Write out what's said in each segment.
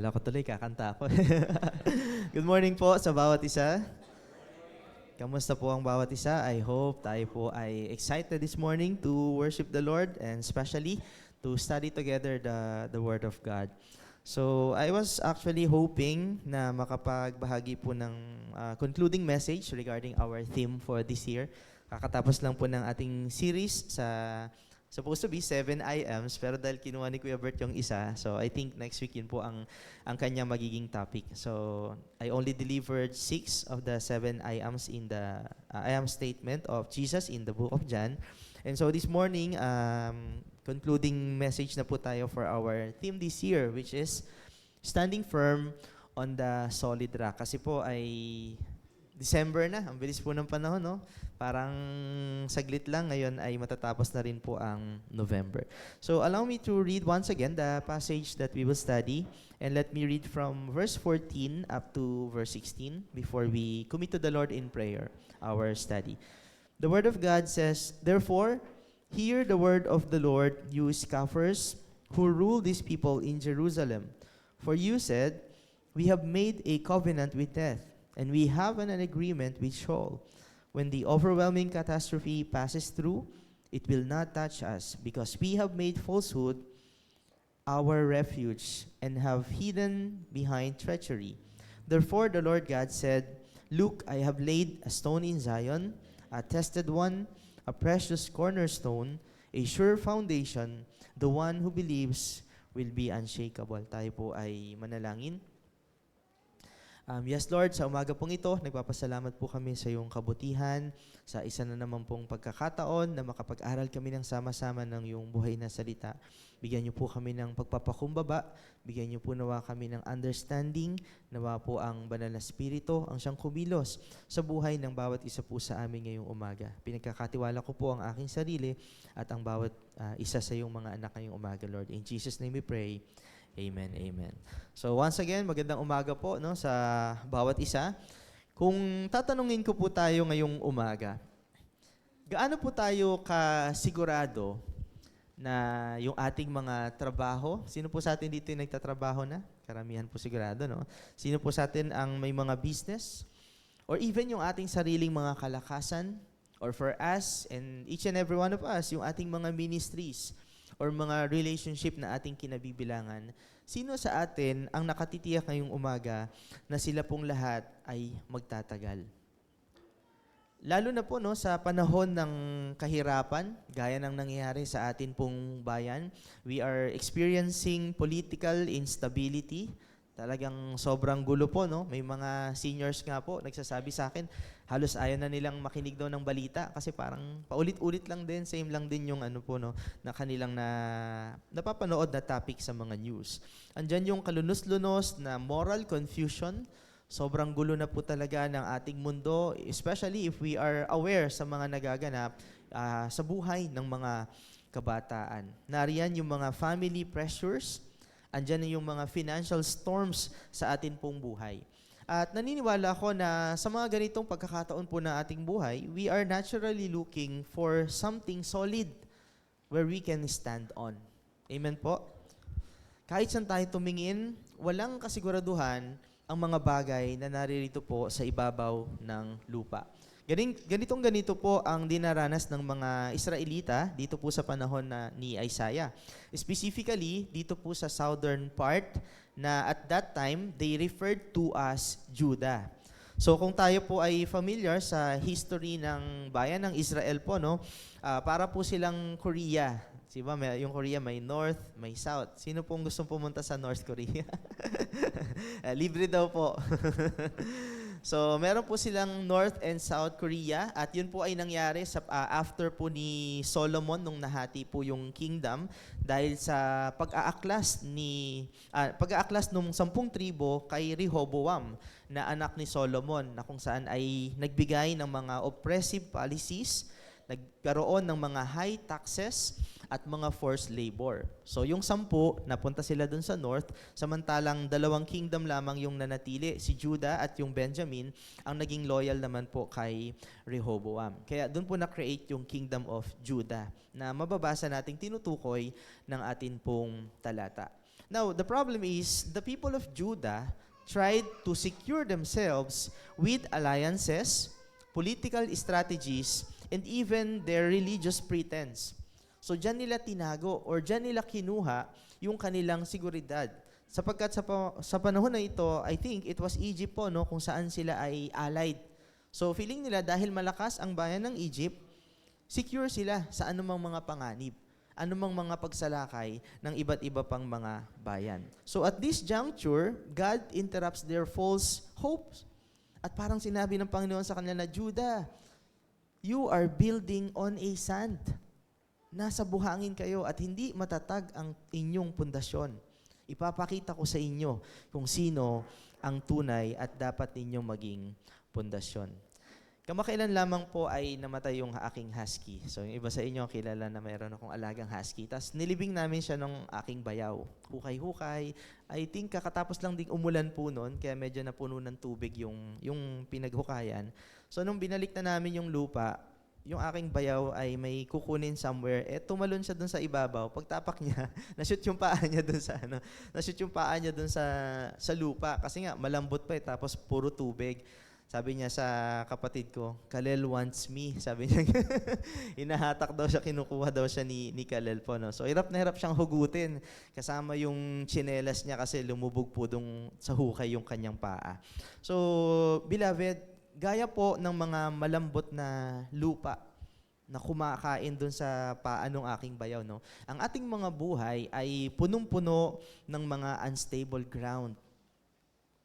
Kala ko tuloy kakanta ako. Good morning po sa bawat isa. Kamusta po ang bawat isa? I hope tayo po ay excited this morning to worship the Lord and especially to study together the Word of God. So, I was actually hoping na makapagbahagi po ng concluding message regarding our theme for this year. Kakatapos lang po ng ating series sa supposed to be 7 IMs, pero dahil kinuha ni Kuya Bert yung isa, so I think next week yun po ang kanya magiging topic. So, I only delivered 6 of the 7 IMs in the I am statement of Jesus in the book of John. And so this morning, concluding message na po tayo for our theme this year, which is standing firm on the solid rock. Kasi po ay December na, ang bilis po ng panahon, no? Parang saglit lang, ngayon ay matatapos na rin po ang November. So allow me to read once again the passage that we will study. And let me read from verse 14 up to verse 16 before we commit to the Lord in prayer, our study. The Word of God says, "Therefore, hear the word of the Lord, you scoffers who rule these people in Jerusalem. For you said, we have made a covenant with death, and we have an agreement with Sheol. When the overwhelming catastrophe passes through, it will not touch us, because we have made falsehood our refuge, and have hidden behind treachery. Therefore the Lord God said, Look, I have laid a stone in Zion, a tested one, a precious cornerstone, a sure foundation. The one who believes will be unshakable." Tayo po ay manalangin. Yes, Lord, sa umaga pong ito, nagpapasalamat po kami sa iyong kabutihan, sa isa na naman pong pagkakataon na makapag-aral kami ng sama-sama ng iyong buhay na salita. Bigyan niyo po kami ng pagpapakumbaba, bigyan niyo po nawa kami ng understanding, nawa po ang banal na spirito, ang siyang kumilos sa buhay ng bawat isa po sa amin ngayong umaga. Pinagkakatiwala ko po ang aking sarili at ang bawat isa sa iyong mga anak ngayong umaga, Lord. In Jesus' name we pray. Amen, amen. So once again, magandang umaga po, no, sa bawat isa. Kung tatanungin ko po tayo ngayong umaga, gaano po tayo kasigurado na yung ating mga trabaho, sino po sa atin dito yung nagtatrabaho na? Karamihan po sigurado, no? Sino po sa atin ang may mga business? Or even yung ating sariling mga kalakasan? Or for us and each and every one of us, yung ating mga ministries or mga relationship na ating kinabibilangan, sino sa atin ang nakatitiyak ngayong umaga na sila pong lahat ay magtatagal? Lalo na po, no, sa panahon ng kahirapan, gaya ng nangyayari sa atin pong bayan, we are experiencing political instability. Talagang sobrang gulo po, no? May mga seniors nga po nagsasabi sa akin, halos ayaw na nilang makinig daw ng balita kasi parang paulit-ulit lang din, same lang din yung ano po, no, na kanilang napapanood na topic sa mga news. Andyan yung kalunos-lunos na moral confusion. Sobrang gulo na po talaga ng ating mundo, especially if we are aware sa mga nagaganap sa buhay ng mga kabataan. Nariyan yung mga family pressures, andyan na yung mga financial storms sa atin pong buhay. At naniniwala ako na sa mga ganitong pagkakataon po na ating buhay, we are naturally looking for something solid where we can stand on. Amen po? Kahit saan tayo tumingin, walang kasiguraduhan ang mga bagay na naririto po sa ibabaw ng lupa. Ganito po ang dinaranas ng mga Israelita dito po sa panahon ni Isaiah. Specifically, dito po sa southern part na at that time, they referred to as Judah. So kung tayo po ay familiar sa history ng bayan ng Israel po, no, para po silang Korea. Diba? Yung Korea may North, may South. Sino pong gustong pumunta sa North Korea? Libre daw po. So, meron po silang North and South Korea at yun po ay nangyari sa after po ni Solomon nung nahati po yung kingdom dahil sa pag-aaklas nung 10 tribo kay Rehoboam na anak ni Solomon na kung saan ay nagbigay ng mga oppressive policies, nagkaroon ng mga high taxes at mga forced labor. So yung 10, napunta sila dun sa north, samantalang 2 kingdom lamang yung nanatili, si Judah at yung Benjamin, ang naging loyal naman po kay Rehoboam. Kaya dun po na-create yung Kingdom of Judah na mababasa nating tinutukoy ng atin pong talata. Now, the problem is, the people of Judah tried to secure themselves with alliances, political strategies, and even their religious pretense. So, dyan nila tinago or dyan nila kinuha yung kanilang seguridad. Sapagkat sa panahon na ito, I think it was Egypt po, no, kung saan sila ay allied. So, feeling nila dahil malakas ang bayan ng Egypt, secure sila sa anumang mga panganib, anumang mga pagsalakay ng iba't iba pang mga bayan. So at this juncture, God interrupts their false hopes. At parang sinabi ng Panginoon sa kanila na, Judah, you are building on a sand. Nasa buhangin kayo at hindi matatag ang inyong pundasyon. Ipapakita ko sa inyo kung sino ang tunay at dapat ninyong maging pundasyon. Kamakailan lamang po ay namatay yung aking husky. So yung iba sa inyo kilala na mayroon akong alagang husky. Tapos nilibing namin siya ng aking bayaw. Hukay-hukay. I think kakatapos lang ding umulan po noon, kaya medyo napuno ng tubig yung pinaghukayan. So nung binalik na namin yung lupa, yung aking bayaw ay may kukunin somewhere, tumalon siya dun sa ibabaw. Pagtapak niya, na-shoot yung paa niya dun sa na-shoot yung paa niya dun sa lupa kasi nga malambot pa tapos puro tubig. Sabi niya sa kapatid ko, Kalel wants me. Sabi niya, hinahatak daw siya, kinukuha daw siya ni Kalel po. No? So, hirap na hirap siyang hugutin. Kasama yung tsinelas niya kasi lumubog po dun sa hukay yung kanyang paa. So, beloved, gaya po ng mga malambot na lupa na kumakain dun sa paa ng aking bayaw. No? Ang ating mga buhay ay punong-puno ng mga unstable ground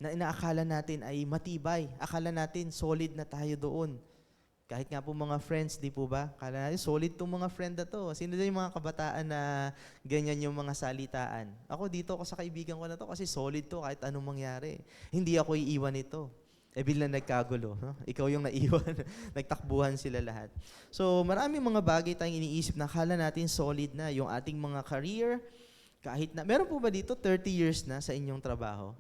na inaakala natin ay matibay. Akala natin solid na tayo doon. Kahit nga po mga friends, di po ba? Akala natin solid tong mga friend na to. Sino din yung mga kabataan na ganyan yung mga salitaan? Ako dito ako sa kaibigan ko na to kasi solid to kahit anong mangyari. Hindi ako iiwan ito. Biglang nagkagulo. No? Ikaw yung naiwan. Nagtakbuhan sila lahat. So maraming mga bagay tayong iniisip na akala natin solid na. Yung ating mga career, kahit na, meron po ba dito 30 years na sa inyong trabaho?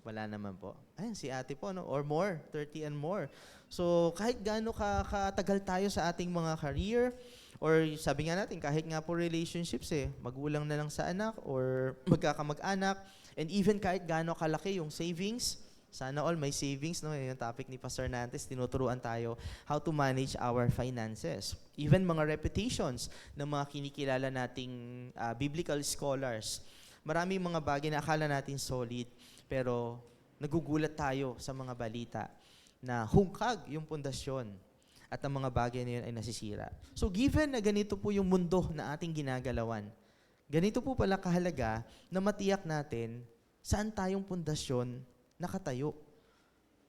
Wala naman po. Ayun, si ate po, no? Or more, 30 and more. So, kahit gaano katagal tayo sa ating mga career, or sabi nga natin, kahit nga po relationships magulang na lang sa anak, or magkakamag-anak, and even kahit gaano kalaki yung savings, sana all may savings, no? Yung topic ni Pastor Nantes, tinuturuan tayo how to manage our finances. Even mga reputations ng mga kinikilala nating biblical scholars. Maraming mga bagay na akala natin solid, pero nagugulat tayo sa mga balita na hungkag yung pundasyon at ang mga bagay na yun ay nasisira. So given na ganito po yung mundo na ating ginagalawan, ganito po pala kahalaga na matiyak natin saan tayong pundasyon nakatayo.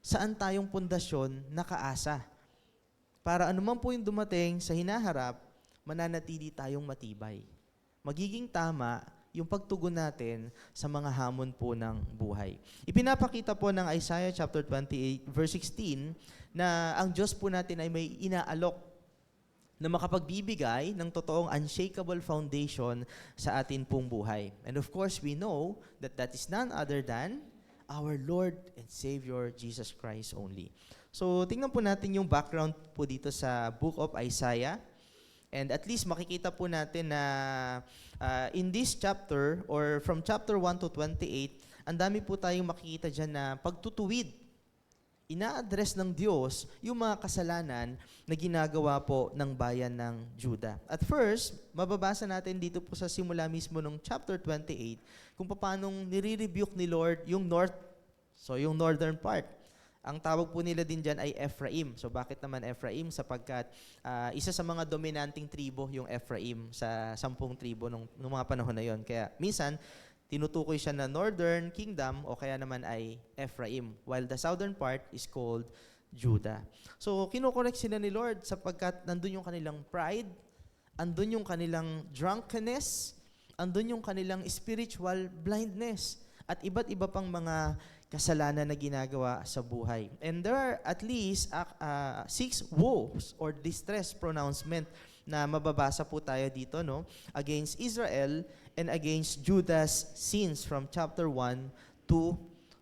Saan tayong pundasyon nakaasa. Para anuman po yung dumating sa hinaharap, mananatili tayong matibay. Magiging tama yung pagtugon natin sa mga hamon po ng buhay. Ipinapakita po ng Isaiah chapter 28 verse 16 na ang Diyos po natin ay may inaalok na makapagbibigay ng totoong unshakable foundation sa atin pong buhay. And of course, we know that that is none other than our Lord and Savior Jesus Christ only. So, tingnan po natin yung background po dito sa book of Isaiah. And at least makikita po natin na in this chapter or from chapter 1 to 28, ang dami po tayong makikita dyan na pagtutuwid. Ina-address ng Diyos yung mga kasalanan na ginagawa po ng bayan ng Judah. At first, mababasa natin dito po sa simula mismo ng chapter 28 kung paano nire-rebuke ni Lord yung north, so yung northern part. Ang tawag po nila din dyan ay Ephraim. So bakit naman Ephraim? Sapagkat isa sa mga dominanting tribo yung Ephraim sa 10 tribo nung mga panahon na yon. Kaya minsan, tinutukoy siya na Northern Kingdom o kaya naman ay Ephraim, while the southern part is called Judah. So kinokorek sila ni Lord sapagkat nandun yung kanilang pride, andun yung kanilang drunkenness, andun yung kanilang spiritual blindness, at iba't iba pang mga kasalanan na ginagawa sa buhay. And there are at least 6 woes or distress pronouncement na mababasa po tayo dito, no? Against Israel and against Judah's sins from chapter 1 to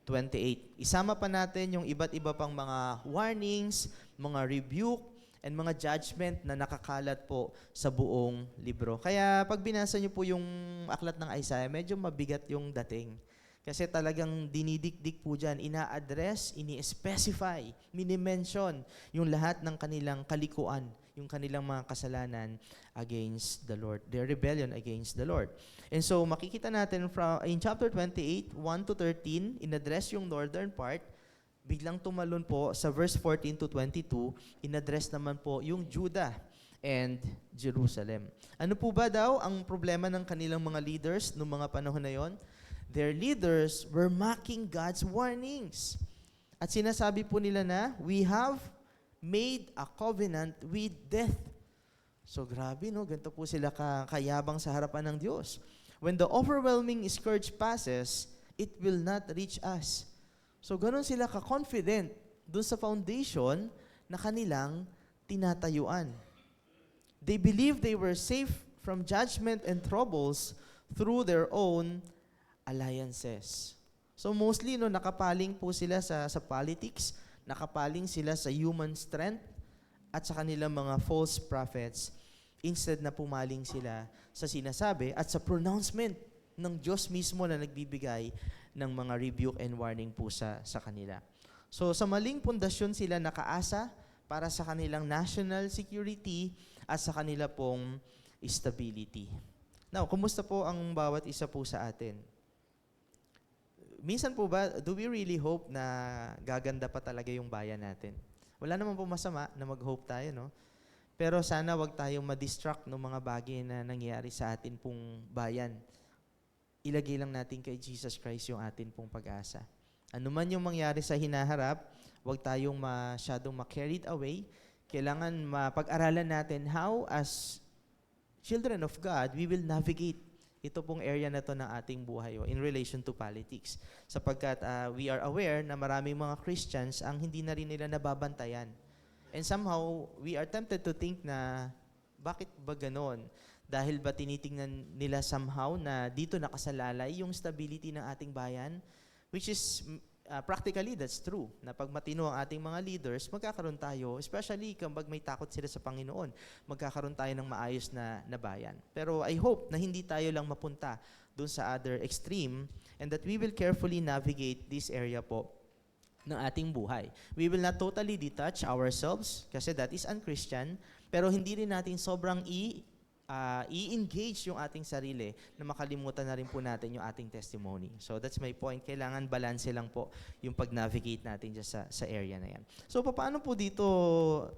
28. Isama pa natin yung iba't iba pang mga warnings, mga rebuke, and mga judgment na nakakalat po sa buong libro. Kaya pag binasa niyo po yung aklat ng Isaiah, medyo mabigat yung dating. Kasi talagang dinidikdik po dyan, ina-address, ini-specify, mini-mention yung lahat ng kanilang kalikuan, yung kanilang mga kasalanan against the Lord, their rebellion against the Lord. And so makikita natin in chapter 28, 1 to 13, in-address yung northern part, biglang tumalon po sa verse 14 to 22, in-address naman po yung Judah and Jerusalem. Ano po ba daw ang problema ng kanilang mga leaders noong mga panahon na yon? Their leaders were mocking God's warnings. At sinasabi po nila na, we have made a covenant with death. So grabe, no? Ganito po sila kayabang sa harapan ng Diyos. When the overwhelming scourge passes, it will not reach us. So ganun sila ka-confident dun sa foundation na kanilang tinatayuan. They believed they were safe from judgment and troubles through their own alliances. So mostly nakapaling po sila sa politics, nakapaling sila sa human strength at sa kanilang mga false prophets instead na pumaling sila sa sinasabi at sa pronouncement ng Diyos mismo na nagbibigay ng mga rebuke and warning po sa kanila. So sa maling pundasyon sila nakaasa para sa kanilang national security at sa kanila pong stability. Now, kumusta po ang bawat isa po sa atin? Minsan po ba, do we really hope na gaganda pa talaga yung bayan natin? Wala naman po masama na mag-hope tayo, no? Pero sana wag tayong ma-distract ng mga bagay na nangyayari sa atin pong bayan. Ilagay lang natin kay Jesus Christ yung atin pong pag-asa. Ano man yung mangyari sa hinaharap, wag tayong masyadong ma-carried away. Kailangan mapag-aralan natin how as children of God, we will navigate ito pong area na to ng ating buhay in relation to politics. Sapagkat we are aware na maraming mga Christians ang hindi na rin nila nababantayan. And somehow, we are tempted to think na, bakit ba ganon? Dahil ba tinitingnan nila somehow na dito nakasalalay yung stability ng ating bayan? Which is, practically, that's true. Na pag matino ang ating mga leaders, magkakaroon tayo, especially kapag may takot sila sa Panginoon, magkakaroon tayo ng maayos na bayan. Pero I hope na hindi tayo lang mapunta dun sa other extreme and that we will carefully navigate this area po ng ating buhay. We will not totally detach ourselves kasi that is unchristian, pero hindi rin natin sobrang i-engage yung ating sarili na makalimutan na rin po natin yung ating testimony. So that's my point. Kailangan balance lang po yung pag-navigate natin dyan sa area na yan. So paano po dito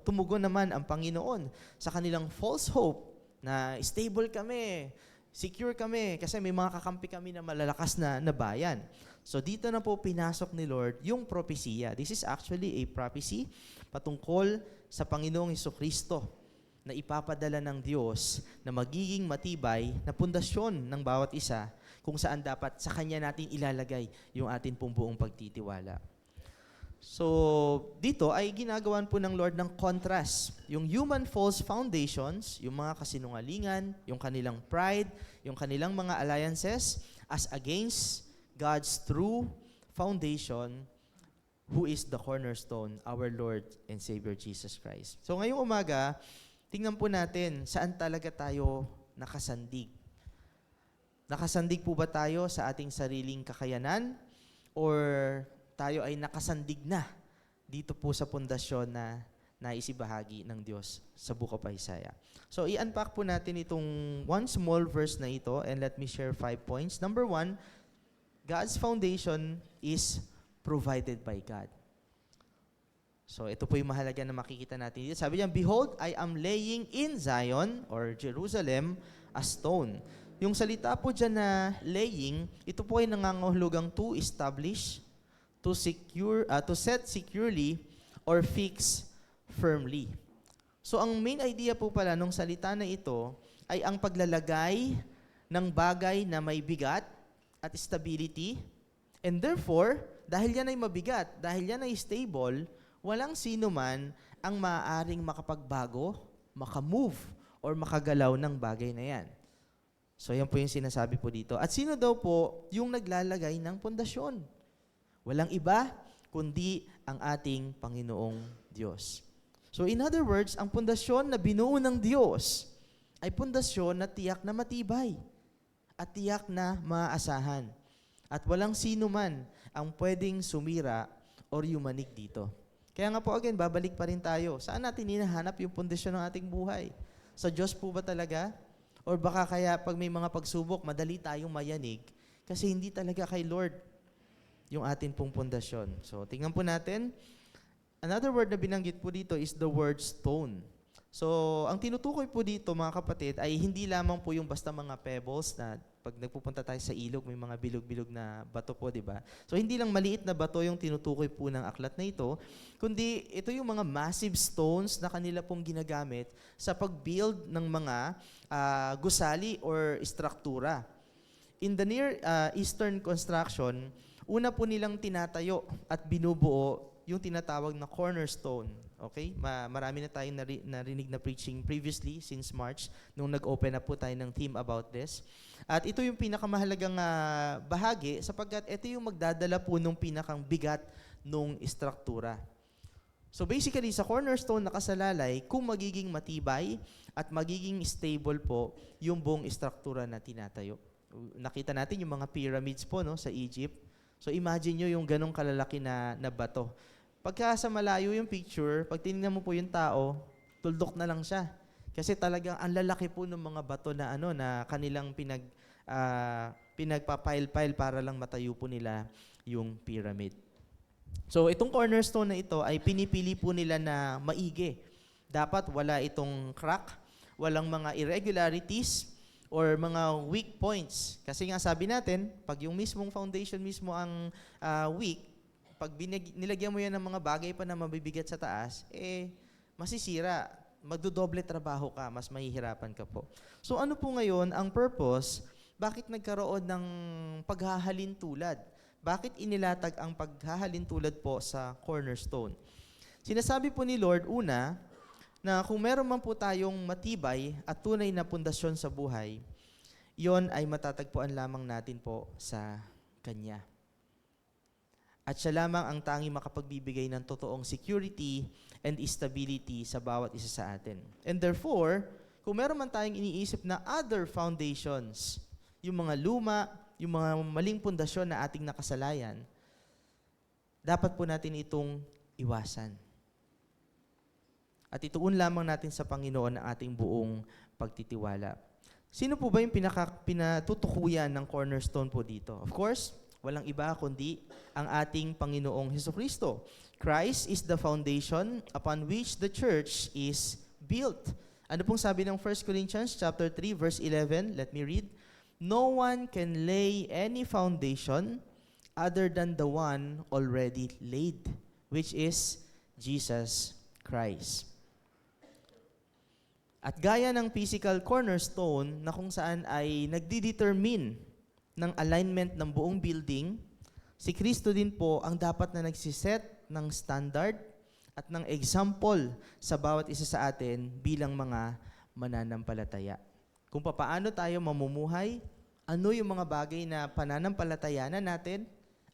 tumugon naman ang Panginoon sa kanilang false hope na stable kami, secure kami, kasi may mga kakampi kami na malalakas na bayan. So dito na po pinasok ni Lord yung propesiya. This is actually a prophecy patungkol sa Panginoong Jesucristo na ipapadala ng Diyos na magiging matibay na pundasyon ng bawat isa kung saan dapat sa Kanya natin ilalagay yung atin pong buong pagtitiwala. So, dito ay ginagawan po ng Lord ng contrast. Yung human false foundations, yung mga kasinungalingan, yung kanilang pride, yung kanilang mga alliances as against God's true foundation, who is the cornerstone, our Lord and Savior Jesus Christ. So, ngayong umaga, tingnan po natin saan talaga tayo nakasandig. Nakasandig po ba tayo sa ating sariling kakayanan or tayo ay nakasandig na dito po sa pundasyon na naisibahagi ng Diyos sa Book of Isaiah. So, i-unpack po natin itong one small verse na ito and let me share 5 points. Number 1, God's foundation is provided by God. So, ito po yung mahalaga na makikita natin dito. Sabi niya, behold, I am laying in Zion or Jerusalem a stone. Yung salita po dyan na laying, ito po ay nangangahulugang to establish, to secure, to set securely, or fix firmly. So, ang main idea po pala nung salita na ito ay ang paglalagay ng bagay na may bigat at stability. And therefore, dahil yan ay mabigat, dahil yan ay stable, walang sino man ang maaaring makapagbago, makamove, or makagalaw ng bagay na yan. So, yan po yung sinasabi po dito. At sino daw po yung naglalagay ng pundasyon? Walang iba, kundi ang ating Panginoong Diyos. So in other words, ang pundasyon na binuo ng Diyos ay pundasyon na tiyak na matibay at tiyak na maaasahan. At walang sino man ang pwedeng sumira or yumanig dito. Kaya nga po again, babalik pa rin tayo. Saan natin hinahanap yung pundasyon ng ating buhay? Sa Diyos po ba talaga? Or baka kaya pag may mga pagsubok, madali tayong mayanig kasi hindi talaga kay Lord yung atin pong pundasyon. So tingnan po natin. Another word na binanggit po dito is the word stone. So, ang tinutukoy po dito mga kapatid ay hindi lamang po yung basta mga pebbles na pag nagpupunta tayo sa ilog, may mga bilog-bilog na bato po, di ba? So, hindi lang maliit na bato yung tinutukoy po ng aklat na ito, kundi ito yung mga massive stones na kanila pong ginagamit sa pag-build ng mga gusali or struktura. In the Near Eastern construction, una po nilang tinatayo at binubuo yung tinatawag na cornerstone. Okay? Marami na tayong narinig na preaching previously since March nung nag-open up po tayo ng theme about this. At ito yung pinakamahalagang bahagi sapagkat ito yung magdadala po nung pinakang bigat nung istruktura. So basically, sa cornerstone nakasalalay kung magiging matibay at magiging stable po yung buong istruktura na tinatayo. Nakita natin yung mga pyramids po no, sa Egypt. So imagine nyo yung ganong kalalaki na bato. Pagka sa malayo yung picture, pag tinignan mo po yung tao, tuldok na lang siya. Kasi talagang ang lalaki po ng mga bato na na kanilang pinagpapile-pile para lang matayo po nila yung pyramid. So itong cornerstone na ito ay pinipili po nila na maigi. Dapat wala itong crack, walang mga irregularities, or mga weak points. Kasi nga sabi natin, pag yung mismong foundation mismo ang weak, pag nilagyan mo yan ng mga bagay pa na mabibigat sa taas, masisira. Magdodoble trabaho ka, mas mahihirapan ka po. So ano po ngayon ang purpose? Bakit nagkaroon ng paghahalin tulad? Bakit inilatag ang paghahalin tulad po sa cornerstone? Sinasabi po ni Lord, una, na kung meron man po tayong matibay at tunay na pundasyon sa buhay, yon ay matatagpuan lamang natin po sa Kanya. At siya lamang ang tanging makapagbibigay ng totoong security and stability sa bawat isa sa atin. And therefore, kung meron man tayong iniisip na other foundations, yung mga luma, yung mga maling pundasyon na ating nakasalayan, dapat po natin itong iwasan. At ituon lamang natin sa Panginoon ang ating buong pagtitiwala. Sino po ba yung pinatutukuyan ng cornerstone po dito? Of course, walang iba kundi ang ating Panginoong Hesukristo. Christ is the foundation upon which the church is built. Ano pong sabi ng 1 Corinthians chapter 3 verse 11? Let me read. No one can lay any foundation other than the one already laid, which is Jesus Christ. At gaya ng physical cornerstone na kung saan ay nagdi-determine ng alignment ng buong building, si Kristo din po ang dapat na nagsiset ng standard at ng example sa bawat isa sa atin bilang mga mananampalataya. Kung paano tayo mamumuhay, ano yung mga bagay na pananampalatayanan natin,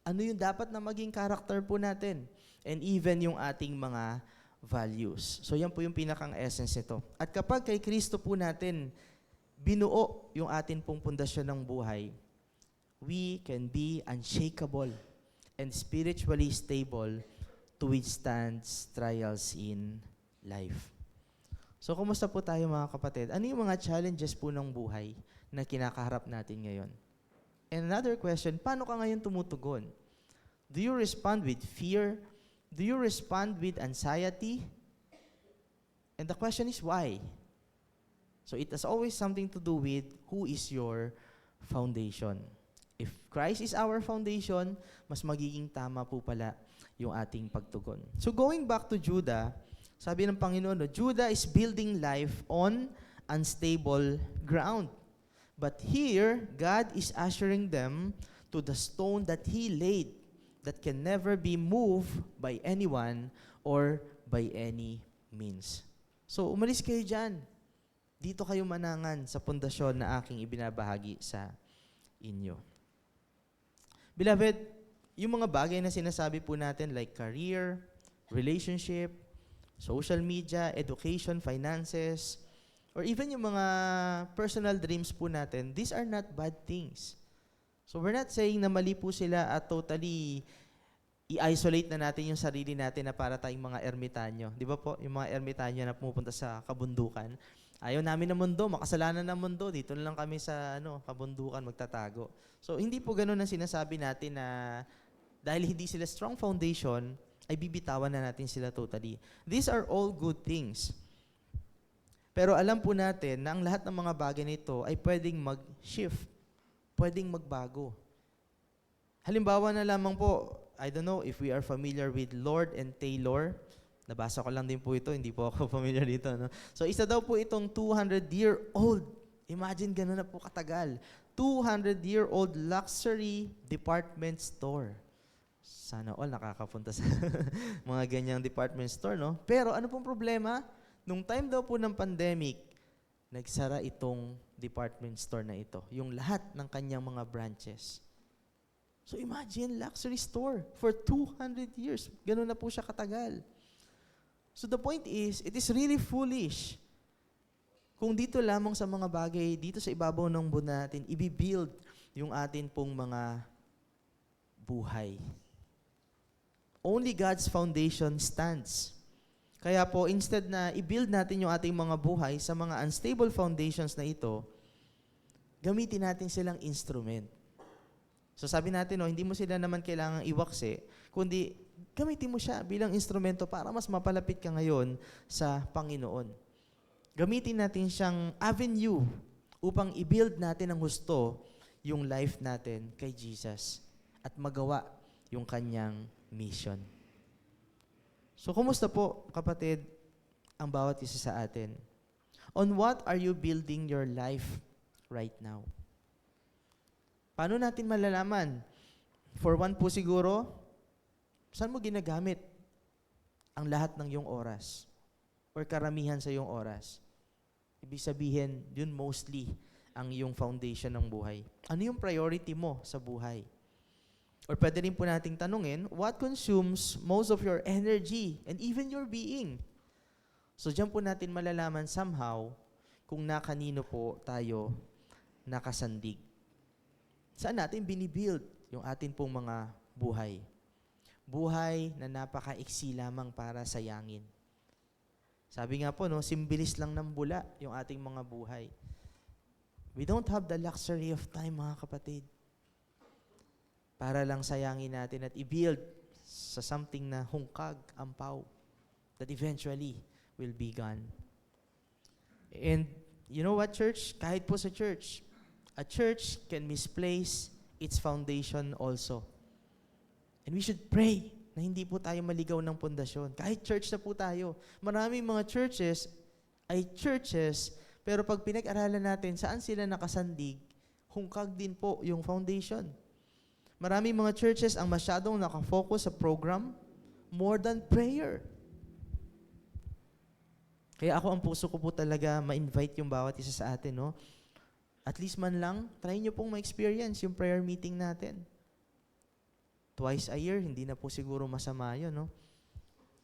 ano yung dapat na maging character po natin, and even yung ating mga values. So yan po yung pinakang essence nito. At kapag kay Kristo po natin binuo yung atin pong pundasyon ng buhay, we can be unshakable and spiritually stable to withstand trials in life. So, kumusta po tayo mga kapatid? Ano yung mga challenges po ng buhay na kinakaharap natin ngayon? And another question, paano ka ngayon tumutugon? Do you respond with fear? Do you respond with anxiety? And the question is why? So, it has always something to do with who is your foundation. If Christ is our foundation, mas magiging tama po pala yung ating pagtugon. So going back to Judah, sabi ng Panginoon, Judah is building life on unstable ground. But here, God is ushering them to the stone that He laid that can never be moved by anyone or by any means. So umalis kayo dyan. Dito kayo manangan sa pundasyon na aking ibinabahagi sa inyo. Beloved, yung mga bagay na sinasabi po natin like career, relationship, social media, education, finances, or even yung mga personal dreams po natin, these are not bad things. So we're not saying na mali po sila at totally i-isolate na natin yung sarili natin na para tayong mga ermitanyo. Di ba po? Yung mga ermitanyo na pumupunta sa kabundukan. Ayaw namin ng mundo, makasalanan ng mundo. Dito na lang kami sa kabundukan magtatago. So hindi po ganun ang sinasabi natin na dahil hindi sila strong foundation, ay bibitawan na natin sila totally. These are all good things. Pero alam po natin na ang lahat ng mga bagay nito ay pwedeng mag-shift, pwedeng magbago. Halimbawa na lamang po, I don't know if we are familiar with Lord and Taylor. Nabasa ko lang din po ito, hindi po ako familiar dito. No? So isa daw po itong 200-year-old. Imagine gano'n na po katagal. 200-year-old luxury department store. Sana all nakakapunta sa mga ganyang department store, no? Pero ano pong problema? Nung time daw po ng pandemic, nagsara itong department store na ito. Yung lahat ng kanyang mga branches. So imagine, luxury store for 200 years. Ganun na po siya katagal. So the point is, it is really foolish kung dito lamang sa mga bagay, dito sa ibabaw ng buwan natin, i-build yung atin pong mga buhay. Only God's foundation stands. Kaya po, instead na i-build natin yung ating mga buhay sa mga unstable foundations na ito, gamitin natin silang instrument. So sabi natin, hindi mo sila naman kailangang iwakse, kundi gamitin mo siya bilang instrumento para mas mapalapit ka ngayon sa Panginoon. Gamitin natin siyang avenue upang i-build natin ng husto yung life natin kay Jesus at magawa yung kanyang mission. So kumusta po, kapatid, ang bawat isa sa atin? On what are you building your life right now? Paano natin malalaman? For one po siguro, saan mo ginagamit ang lahat ng iyong oras? Or karamihan sa iyong oras? Ibig sabihin, yun mostly ang iyong foundation ng buhay. Ano yung priority mo sa buhay? Or pwede rin po nating tanungin, what consumes most of your energy and even your being? So diyan po natin malalaman somehow kung na kanino po tayo nakasandig. Saan natin binibuild yung atin pong mga buhay? Buhay na napaka-iksi lamang para sayangin. Sabi nga po, simbilis lang ng bula yung ating mga buhay. We don't have the luxury of time, mga kapatid. Para lang sayangin natin at i-build sa something na hungkag, ampaw, that eventually will be gone. And you know what, church? Kahit po sa church, a church can misplace its foundation also. And we should pray na hindi po tayo maligaw ng pundasyon. Kahit church na po tayo. Maraming mga churches ay churches, pero pag pinag-aralan natin saan sila nakasandig, hungkag din po yung foundation. Maraming mga churches ang masyadong nakafocus sa program more than prayer. Kaya ako, ang puso ko po talaga ma-invite yung bawat isa sa atin, At least man lang, try nyo pong ma-experience yung prayer meeting natin. Twice a year, hindi na po siguro masama yun,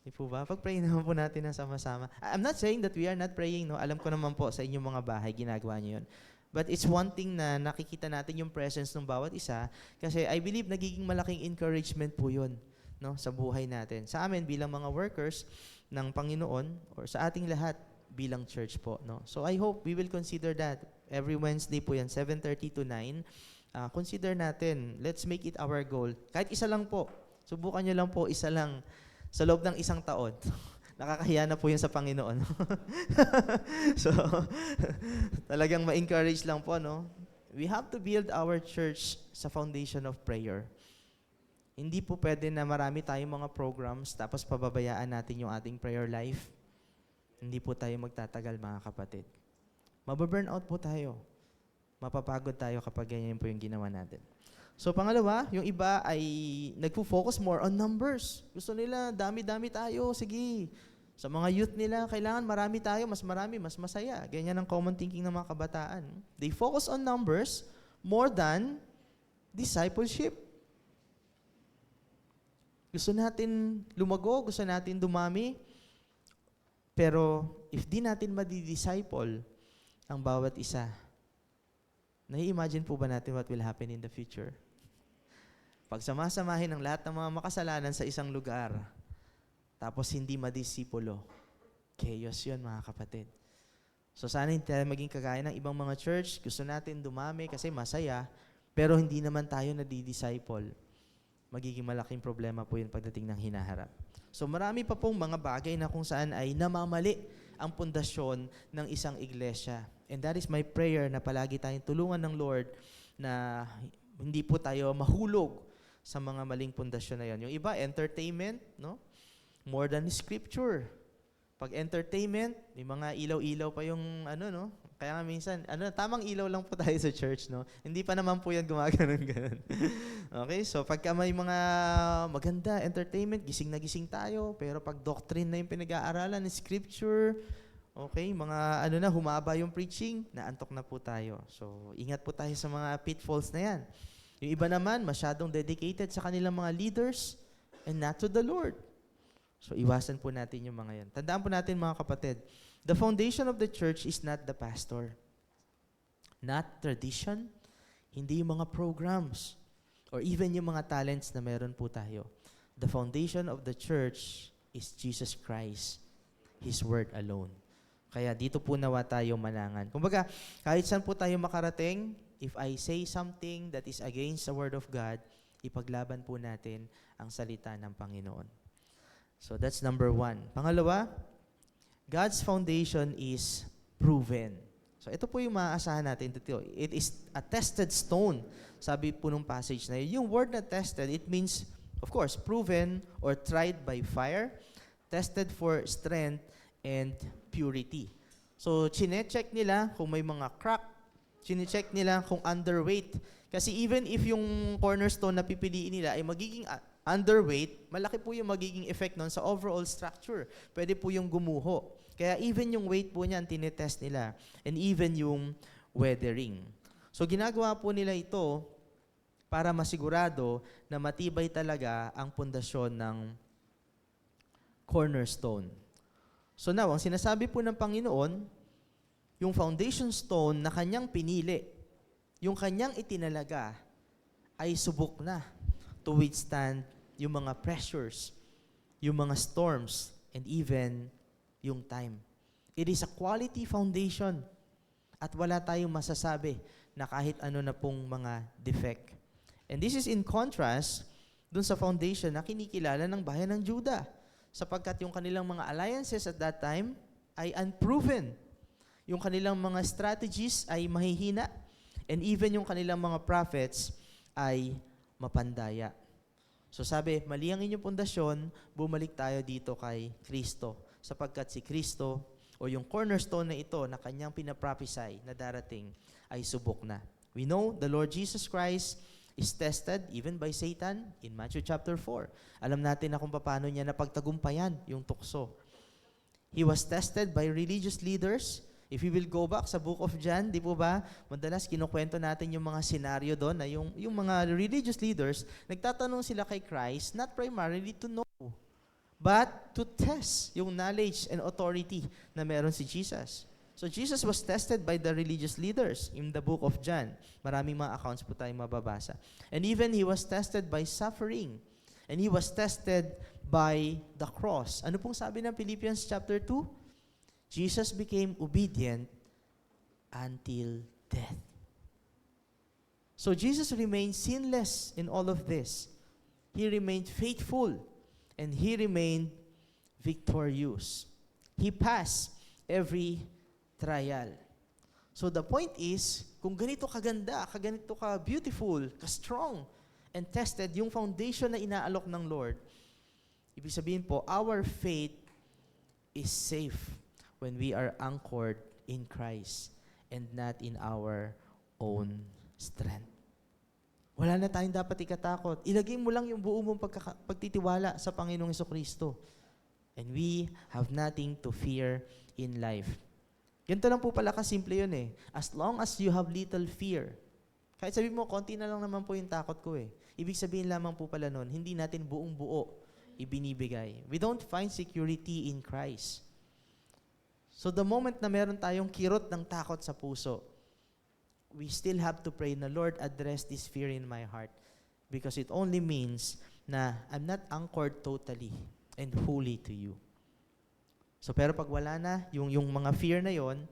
Di po ba? Pag-pray naman po natin na sama-sama. I'm not saying that we are not praying, Alam ko naman po sa inyong mga bahay, ginagawa nyo yun. But it's one thing na nakikita natin yung presence ng bawat isa kasi I believe nagiging malaking encouragement po yun, sa buhay natin. Sa amin bilang mga workers ng Panginoon or sa ating lahat bilang church po, So I hope we will consider that. Every Wednesday po yan, 7:30 to 9. Consider natin, let's make it our goal. Kahit isa lang po, subukan nyo lang po, isa lang sa loob ng isang taon. Nakakahiya na po yun sa Panginoon. So, talagang ma-encourage lang po, We have to build our church sa foundation of prayer. Hindi po pwede na marami tayong mga programs tapos pababayaan natin yung ating prayer life. Hindi po tayo magtatagal, mga kapatid. Mababurnout po tayo. Mapapagod tayo kapag ganyan po yung ginawa natin. So pangalawa, yung iba ay nagpo-focus more on numbers. Gusto nila, dami-dami tayo, sige. Sa mga youth nila, kailangan marami tayo, mas marami, mas masaya. Ganyan ang common thinking ng mga kabataan. They focus on numbers more than discipleship. Gusto natin lumago, gusto natin dumami. Pero if di natin madi-disciple ang bawat isa, nai-imagine po ba natin what will happen in the future? Pag samasamahin ang lahat ng mga makasalanan sa isang lugar, tapos hindi madisipulo, chaos yun mga kapatid. So sana hindi tayo maging kagaya ng ibang mga church. Gusto natin dumami kasi masaya, pero hindi naman tayo nadi-disciple. Magiging malaking problema po yun pagdating ng hinaharap. So marami pa pong mga bagay na kung saan ay namamali ang pundasyon ng isang iglesia. And that is my prayer na palagi tayong tulungan ng Lord na hindi po tayo mahulog sa mga maling pundasyon na yon. Yung iba, entertainment, no? More than scripture. Pag entertainment, may mga ilaw-ilaw pa yung no? Kaya nga minsan, tamang ilaw lang po tayo sa church, no? Hindi pa naman po yan gumaganon-ganon. Okay, so pagka may mga maganda entertainment, gising na gising tayo, pero pag doctrine na yung pinag-aaralan, scripture, okay, mga humaba yung preaching, naantok na po tayo. So, ingat po tayo sa mga pitfalls na yan. Yung iba naman, masyadong dedicated sa kanilang mga leaders and not to the Lord. So, iwasan po natin yung mga yan. Tandaan po natin mga kapatid, the foundation of the church is not the pastor. Not tradition, hindi yung mga programs, or even yung mga talents na meron po tayo. The foundation of the church is Jesus Christ, His Word alone. Kaya dito po nawa tayo manangan. Kumbaga, kahit saan po tayo makarating, if I say something that is against the Word of God, ipaglaban po natin ang salita ng Panginoon. So that's number 1. Pangalawa, God's foundation is proven. So ito po yung maaasahan natin dito. It is a tested stone. Sabi po nung passage na yun. Yung word na tested, it means, of course, proven or tried by fire, tested for strength and purity. So chine-check nila kung may mga crack, chine-check nila kung underweight. Kasi even if yung cornerstone na pipiliin nila ay magiging underweight, malaki po yung magiging effect nun sa overall structure. Pwede po yung gumuho. Kaya even yung weight po niyan, tinetest nila. And even yung weathering. So ginagawa po nila ito para masigurado na matibay talaga ang pundasyon ng cornerstone. So now, ang sinasabi po ng Panginoon, yung foundation stone na kanyang pinili, yung kanyang itinalaga, ay subok na to withstand yung mga pressures, yung mga storms, and even yung time. It is a quality foundation at wala tayong masasabi na kahit ano na pong mga defect. And this is in contrast dun sa foundation na kinikilala ng bayan ng Judah sapagkat yung kanilang mga alliances at that time ay unproven. Yung kanilang mga strategies ay mahihina and even yung kanilang mga prophets ay mapandaya. So sabi, mali ang inyong pundasyon, bumalik tayo dito kay Kristo. Sapagkat si Kristo o yung cornerstone na ito na kanyang pinaprophesy na darating ay subok na. We know the Lord Jesus Christ is tested even by Satan in Matthew chapter 4. Alam natin na kung paano niya napagtagumpayan yung tukso. He was tested by religious leaders. If we will go back sa book of John, di po ba, madalas kinukwento natin yung mga senaryo doon na yung mga religious leaders, nagtatanong sila kay Christ, not primarily to know, but to test yung knowledge and authority na meron si Jesus. So Jesus was tested by the religious leaders in the book of John. Maraming mga accounts po tayong mababasa. And even he was tested by suffering. And he was tested by the cross. Ano pong sabi ng Philippians chapter 2? Jesus became obedient until death. So Jesus remained sinless in all of this. He remained faithful and he remained victorious. He passed every trial. So the point is, kung ganito kaganda, ganito ka beautiful, ka strong, and tested yung foundation na inaalok ng Lord, ibig sabihin po, our faith is safe when we are anchored in Christ and not in our own strength. Wala na tayong dapat ikatakot. Ilagay mo lang yung buo mong pagtitiwala sa Panginoong Jesucristo. And we have nothing to fear in life. Ganito lang po pala kasimple yun eh. As long as you have little fear, kahit sabi mo, konti na lang naman po yung takot ko eh. Ibig sabihin lamang po pala nun, hindi natin buong buo ibinibigay. We don't find security in Christ. So the moment na meron tayong kirot ng takot sa puso, we still have to pray na, Lord, address this fear in my heart. Because it only means na I'm not anchored totally and wholly to you. So pero pag wala na, yung mga fear na yon,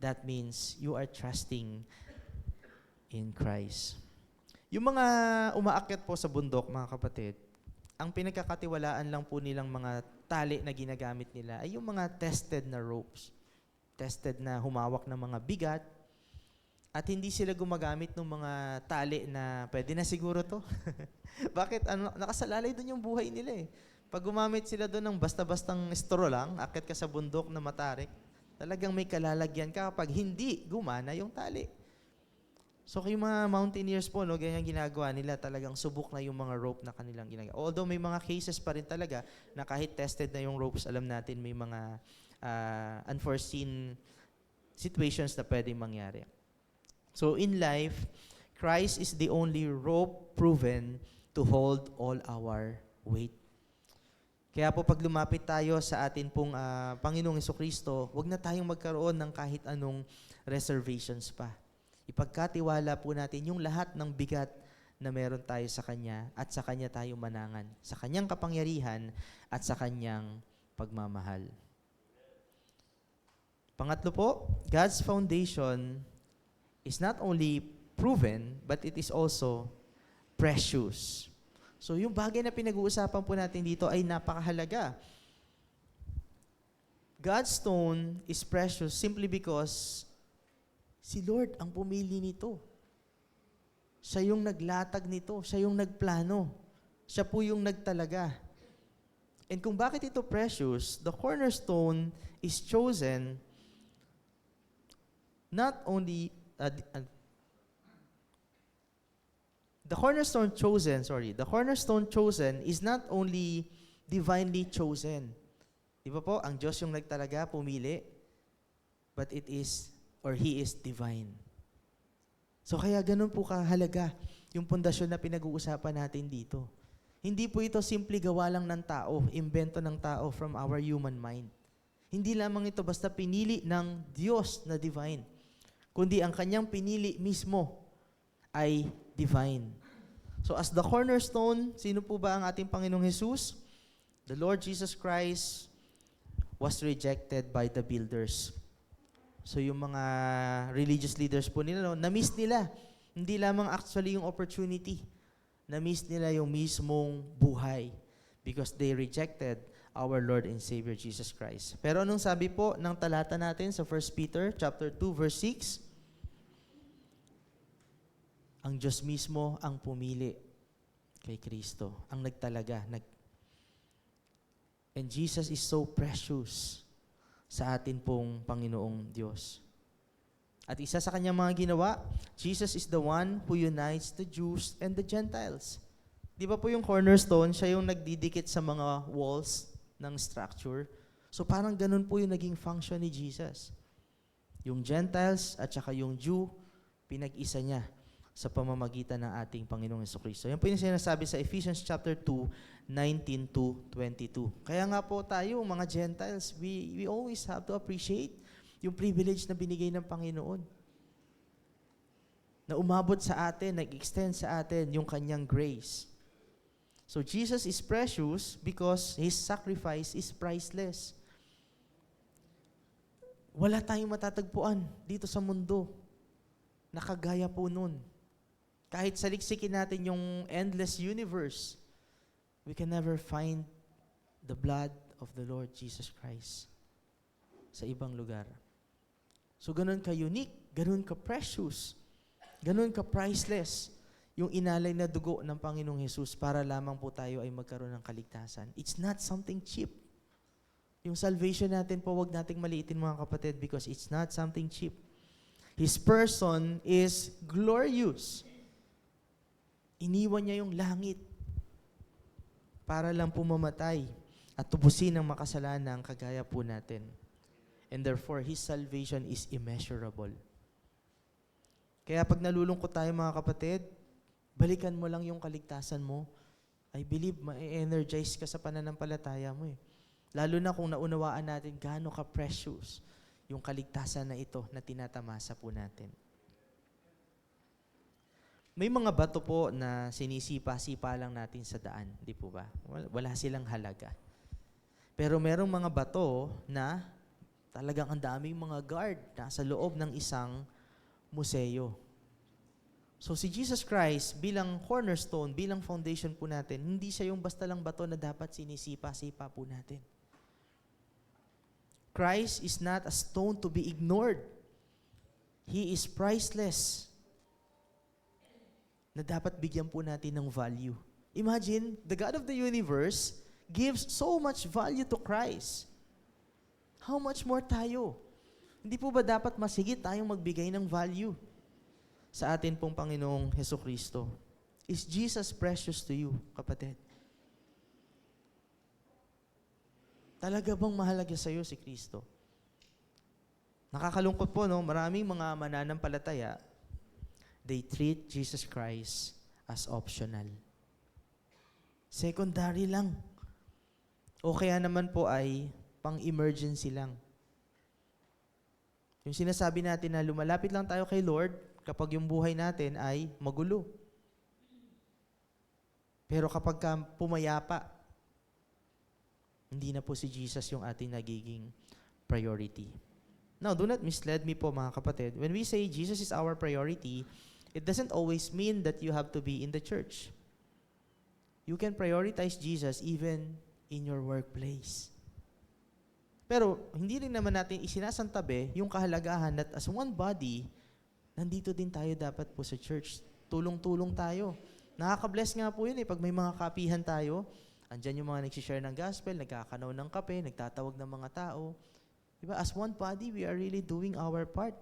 that means you are trusting in Christ. Yung mga umaakyat po sa bundok, mga kapatid, ang pinagkakatiwalaan lang po nilang mga tali na ginagamit nila ay yung mga tested na ropes. Tested na humawak ng mga bigat. At hindi sila gumagamit ng mga tali na pwede na siguro to. Bakit? Nakasalalay doon yung buhay nila eh. Pag gumamit sila doon ng basta-bastang straw lang, akit ka sa bundok na matarik, talagang may kalalagyan ka kapag hindi gumana yung tali. So yung mga mountaineers po, ganyan ginagawa nila, talagang subok na yung mga rope na kanilang ginagawa. Although may mga cases pa rin talaga na kahit tested na yung ropes, alam natin may mga unforeseen situations na pwedeng mangyari. So in life, Christ is the only rope proven to hold all our weight. Kaya po pag lumapit tayo sa atin pong Panginoong Jesucristo, huwag na tayong magkaroon ng kahit anong reservations pa. Ipagkatiwala po natin yung lahat ng bigat na meron tayo sa Kanya at sa Kanya tayo manangan, sa Kanyang kapangyarihan at sa Kanyang pagmamahal. Pangatlo po, God's foundation is not only proven, but it is also precious. So yung bagay na pinag-uusapan po natin dito ay napakahalaga. God's stone is precious simply because si Lord ang pumili nito. Siya yung naglatag nito. Siya yung nagplano. Siya po yung nagtalaga. And kung bakit ito precious, the cornerstone is chosen not only the cornerstone chosen is not only divinely chosen. Di ba po, ang Diyos yung nagtalaga, pumili, but He is divine. So kaya ganun po kahalaga yung pundasyon na pinag-uusapan natin dito. Hindi po ito simple gawa lang ng tao, imbento ng tao from our human mind. Hindi lamang ito basta pinili ng Diyos na divine, kundi ang Kanyang pinili mismo ay divine. So as the cornerstone, sino po ba ang ating Panginoong Jesus? The Lord Jesus Christ was rejected by the builders. So yung mga religious leaders po nila, na-miss nila. Hindi lamang actually yung opportunity. Na-miss nila yung mismong buhay because they rejected our Lord and Savior Jesus Christ. Pero anong sabi po ng talata natin sa 1 Peter chapter 2 verse 6? Ang Diyos mismo ang pumili kay Kristo, ang nagtalaga. And Jesus is so precious sa atin pong Panginoong Diyos. At isa sa kanyang mga ginawa, Jesus is the one who unites the Jews and the Gentiles. Di ba po yung cornerstone, siya yung nagdidikit sa mga walls ng structure. So parang ganun po yung naging function ni Jesus. Yung Gentiles at saka yung Jew, pinag-isa niya sa pamamagitan ng ating Panginoong Jesucristo. Yan po yung sinasabi sa Ephesians chapter 2, 19-22. Kaya nga po tayo, mga Gentiles, we always have to appreciate yung privilege na binigay ng Panginoon. Na umabot sa atin, nag-extend sa atin yung kanyang grace. So Jesus is precious because His sacrifice is priceless. Wala tayong matatagpuan dito sa mundo na kagaya po nun. Kahit saliksikin natin yung endless universe, we can never find the blood of the Lord Jesus Christ sa ibang lugar. So ganun ka-unique, ganun ka-precious, ganun ka-priceless yung inalay na dugo ng Panginoong Jesus para lamang po tayo ay magkaroon ng kaligtasan. It's not something cheap. Yung salvation natin po, wag nating maliitin mga kapatid because it's not something cheap. His person is glorious. Iniwan niya yung langit para lang pumamatay at tubusin ang makasalanan kagaya po natin. And therefore, His salvation is immeasurable. Kaya pag nalulungkot tayo mga kapatid, balikan mo lang yung kaligtasan mo. I believe ma-energize ka sa pananampalataya mo eh. Lalo na kung naunawaan natin gaano ka-precious yung kaligtasan na ito na tinatamasa po natin. May mga bato po na sinisipa-sipa lang natin sa daan, di po ba? Wala silang halaga. Pero merong mga bato na talagang ang daming mga guard nasa loob ng isang museo. So si Jesus Christ bilang cornerstone, bilang foundation po natin, hindi siya yung basta lang bato na dapat sinisipa-sipa po natin. Christ is not a stone to be ignored. He is priceless, na dapat bigyan po natin ng value. Imagine, the God of the universe gives so much value to Christ. How much more tayo? Hindi po ba dapat mas higit tayong magbigay ng value sa atin pong Panginoong Hesukristo? Is Jesus precious to you, kapatid? Talaga bang mahalaga sa iyo si Kristo? Nakakalungkot po, no? Maraming mga mananampalataya, they treat Jesus Christ as optional. Secondary lang. O kaya naman po ay pang-emergency lang. Yung sinasabi natin na lumalapit lang tayo kay Lord kapag yung buhay natin ay magulo. Pero kapag pumayapa, hindi na po si Jesus yung ating nagiging priority. Now, do not mislead me po mga kapatid. When we say Jesus is our priority, it doesn't always mean that you have to be in the church. You can prioritize Jesus even in your workplace. Pero hindi rin naman natin isinasantabi yung kahalagahan that as one body, nandito din tayo dapat po sa church. Tulong-tulong tayo. Nakaka-bless nga po yun pag may mga kapihan tayo. Andyan yung mga nagsishare ng gospel, nagkakanaw ng kape, nagtatawag ng mga tao. Diba? As one body, we are really doing our part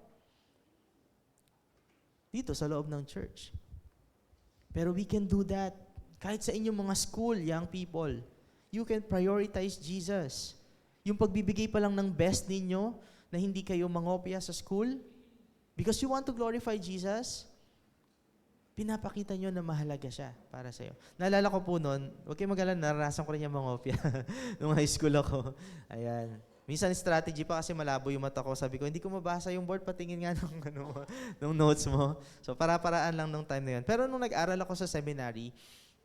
dito sa loob ng church. Pero we can do that. Kahit sa inyong mga school, young people, you can prioritize Jesus. Yung pagbibigay pa lang ng best ninyo na hindi kayo mangopya sa school, because you want to glorify Jesus, pinapakita nyo na mahalaga siya para sa'yo. Naalala ko po noon, huwag kayong mag-alala, naranasan ko rin yung mangopya nung high school ako. Ayan. Minsan strategy pa kasi malabo yung mata ko. Sabi ko, hindi ko mabasa yung board, patingin nga ng notes mo. So para-paraan lang nung time na yun. Pero nung nag-aral ako sa seminary,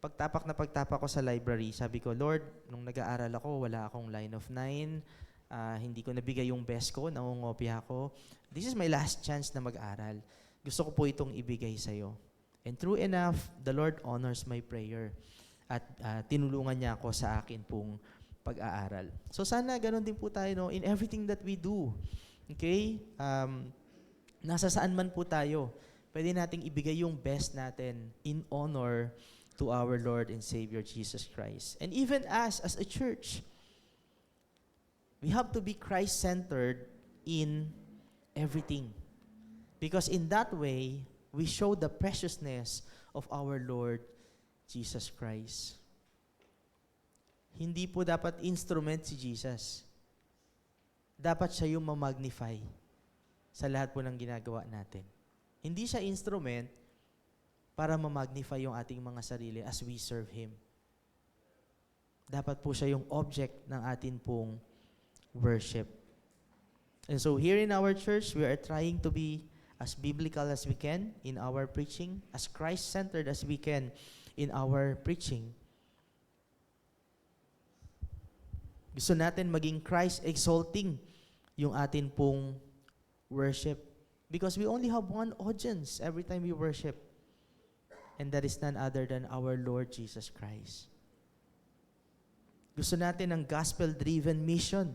pagtapak ko sa library, sabi ko, Lord, nung nag-aaral ako, wala akong line of 9, hindi ko nabigay yung best ko, nangungopya ako. This is my last chance na mag-aral. Gusto ko po itong ibigay sa'yo. And true enough, the Lord honors my prayer. At tinulungan niya ako sa akin pong pag-aaral. So sana ganun din po tayo, no? In everything that we do. Okay? Nasa saan man po tayo, pwede nating ibigay yung best natin in honor to our Lord and Savior Jesus Christ. And even us as a church, we have to be Christ-centered in everything. Because in that way, we show the preciousness of our Lord Jesus Christ. Hindi po dapat instrument si Jesus. Dapat siya yung ma-magnify sa lahat po ng ginagawa natin. Hindi siya instrument para ma-magnify yung ating mga sarili as we serve Him. Dapat po siya yung object ng atin pong worship. And so here in our church, we are trying to be as biblical as we can in our preaching, as Christ-centered as we can in our preaching. Gusto natin maging Christ-exalting yung atin pong worship. Because we only have one audience every time we worship. And that is none other than our Lord Jesus Christ. Gusto natin ng gospel-driven mission.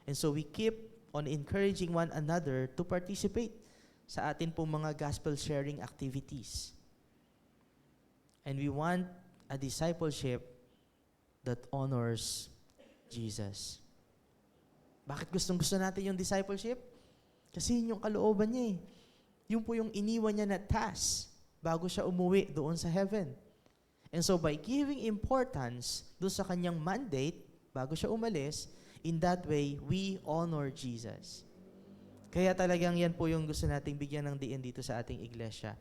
And so we keep on encouraging one another to participate sa atin pong mga gospel sharing activities. And we want a discipleship that honors Jesus. Bakit gustong-gusto natin yung discipleship? Kasi yun yung kalooban niya eh. Yun po yung iniwan niya na task bago siya umuwi doon sa heaven. And so by giving importance doon sa kanyang mandate bago siya umalis, in that way, we honor Jesus. Kaya talagang yan po yung gusto nating bigyan ng diin dito sa ating iglesia,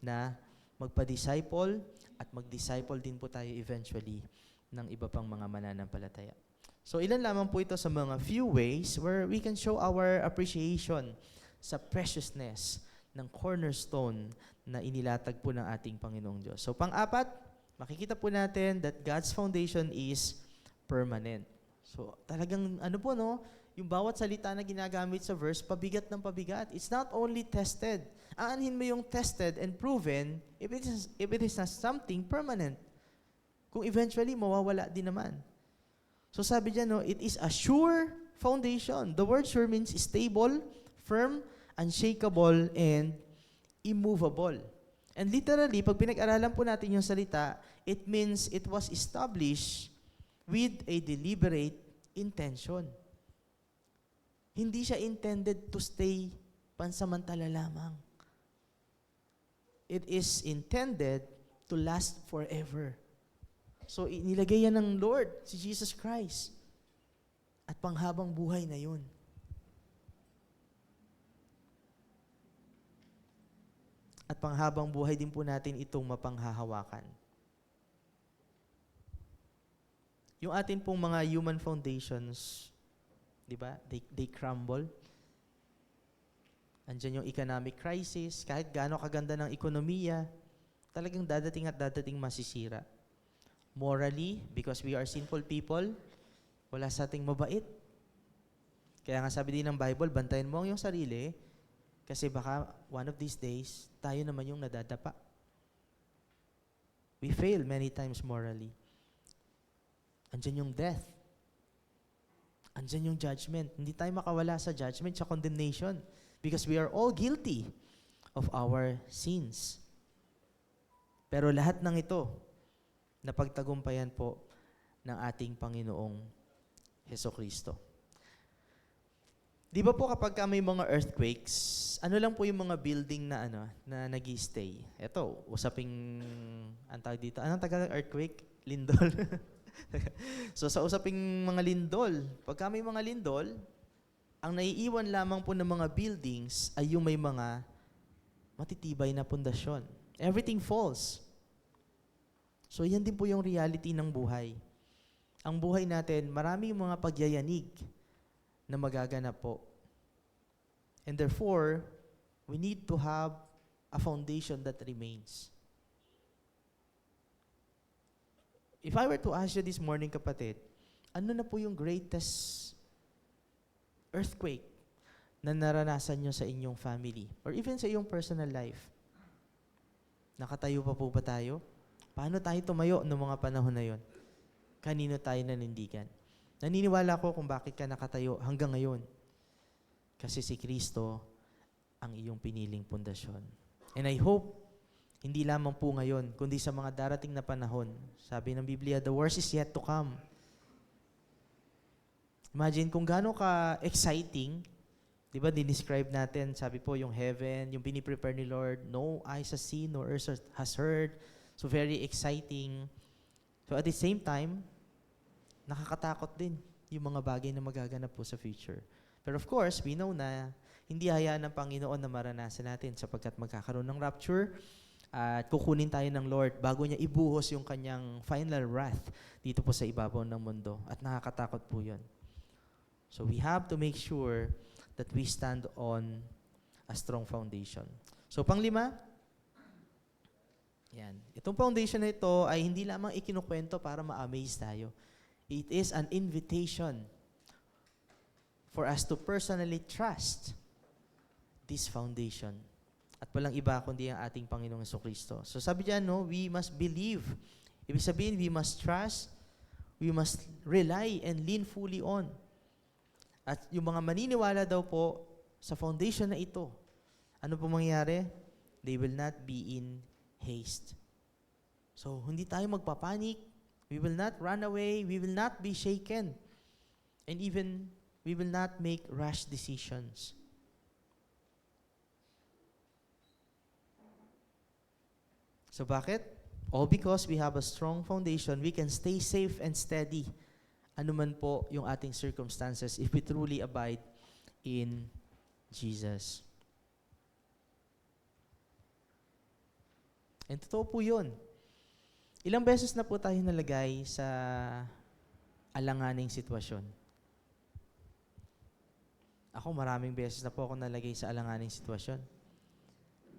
na magpa-disciple at mag-disciple din po tayo eventually ng iba pang mga mananampalataya. So ilan lamang po ito sa mga few ways where we can show our appreciation sa preciousness ng cornerstone na inilatag po ng ating Panginoong Diyos. So pang-apat, makikita po natin that God's foundation is permanent. So talagang yung bawat salita na ginagamit sa verse, pabigat ng pabigat. It's not only tested. Aanhin mo yung tested and proven if it is not something permanent. Kung eventually, mawawala din naman. So sabi dyan, it is a sure foundation. The word sure means stable, firm, unshakable, and immovable. And literally, pag pinag-aralan po natin yung salita, it means it was established with a deliberate intention. Hindi siya intended to stay pansamantala lamang. It is intended to last forever. So, inilagay yan ng Lord, si Jesus Christ. At panghabang buhay na yun. At panghabang buhay din po natin itong mapanghahawakan. Yung atin pong mga human foundations, di ba? They crumble. Andiyan yung economic crisis, kahit gaano kaganda ng ekonomiya, talagang dadating masisira. Morally, because we are sinful people, wala sa ating mabait. Kaya nga sabi din ng Bible, bantayan mo ang iyong sarili, kasi baka one of these days, tayo naman yung nadadapa. We fail many times morally. Andiyan yung death. Andiyan yung judgment. Hindi tayo makawala sa judgment, sa condemnation. Because we are all guilty of our sins. Pero lahat ng ito, napagtagumpayan po ng ating Panginoong Hesukristo. Di ba po kapag may mga earthquakes, ano lang po yung mga building na na nag-i-stay? Ito, usaping, dito, anong tagal ng earthquake? Lindol. So sa usaping mga lindol, pagka may mga lindol, ang naiiwan lamang po ng mga buildings ay yung may mga matitibay na pundasyon. Everything falls. So yan din po yung reality ng buhay. Ang buhay natin, maraming mga pagyayanig na magaganap po. And therefore, we need to have a foundation that remains. If I were to ask you this morning, kapatid, ano na po yung greatest earthquake na naranasan nyo sa inyong family? Or even sa iyong personal life? Nakatayo pa po ba tayo? Paano tayo tumayo noong mga panahon na yon? Kanino tayo nanindigan? Naniniwala ko kung bakit ka nakatayo hanggang ngayon. Kasi si Kristo ang iyong piniling pundasyon. And I hope, hindi lamang po ngayon, kundi sa mga darating na panahon. Sabi ng Biblia, the worst is yet to come. Imagine kung gaano ka-exciting, di ba, dinescribe natin, sabi po, yung heaven, yung piniprepare ni Lord, no eyes has seen, no ears has heard. So very exciting. So at the same time, nakakatakot din yung mga bagay na magaganap po sa future. Pero of course, we know na hindi hayaan ng Panginoon na maranasan natin sapagkat magkakaroon ng rapture at kukunin tayo ng Lord bago niya ibuhos yung kanyang final wrath dito po sa ibabaw ng mundo. At nakakatakot po yun. So we have to make sure that we stand on a strong foundation. So panglima, yan. Itong foundation na ito ay hindi lamang ikinukwento para ma-amaze tayo. It is an invitation for us to personally trust this foundation. At walang iba kundi ang ating Panginoong Hesukristo. So sabi diyan, we must believe. Ibig sabihin, we must trust, we must rely and lean fully on. At yung mga maniniwala daw po sa foundation na ito, ano po mangyayari? They will not be in haste. So, hindi tayo magpapanik. We will not run away. We will not be shaken. And even, we will not make rash decisions. So, bakit? All because we have a strong foundation, we can stay safe and steady anuman po yung ating circumstances if we truly abide in Jesus. And totoo po yun. Ilang beses na po tayo nalagay sa alanganing sitwasyon. Ako, maraming beses na po ako nalagay sa alanganing sitwasyon.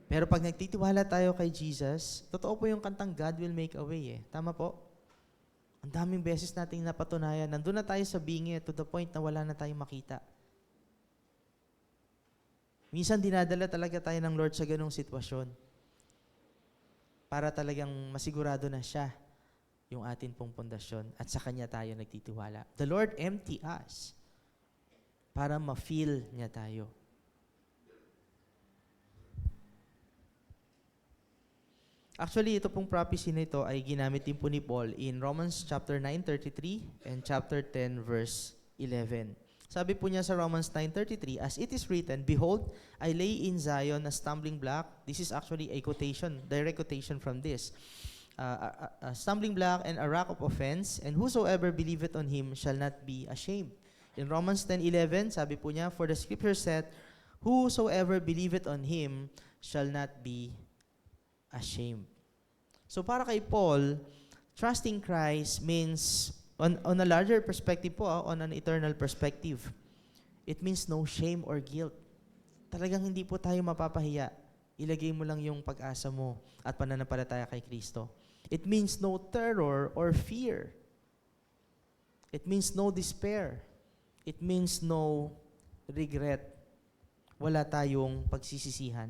Pero pag nagtitiwala tayo kay Jesus, totoo po yung kantang God will make a way eh. Tama po? Ang daming beses nating napatunayan. Nandun na tayo sa bingi to the point na wala na tayong makita. Minsan dinadala talaga tayo ng Lord sa ganung sitwasyon para talagang masigurado na siya yung atin pong pundasyon at sa Kanya tayo nagtitiwala. The Lord empty us para ma-feel niya tayo. Actually, ito pong prophecy na ito ay ginamit din po ni Paul in Romans chapter 9:33 and chapter 10 verse 11. Sabi po niya sa Romans 9:33, as it is written, behold, I lay in Zion a stumbling block. This is actually a quotation, direct quotation from this. A stumbling block and a rock of offense, and whosoever believeth on him shall not be ashamed. In Romans 10:11, sabi po niya, for the scripture said, whosoever believeth on him shall not be ashamed. So para kay Paul, trusting Christ means, on a larger perspective po, on an eternal perspective, it means no shame or guilt. Talagang hindi po tayo mapapahiya. Ilagay mo lang yung pag-asa mo at pananampalataya kay Kristo. It means no terror or fear. It means no despair. It means no regret. Wala tayong pagsisisihan.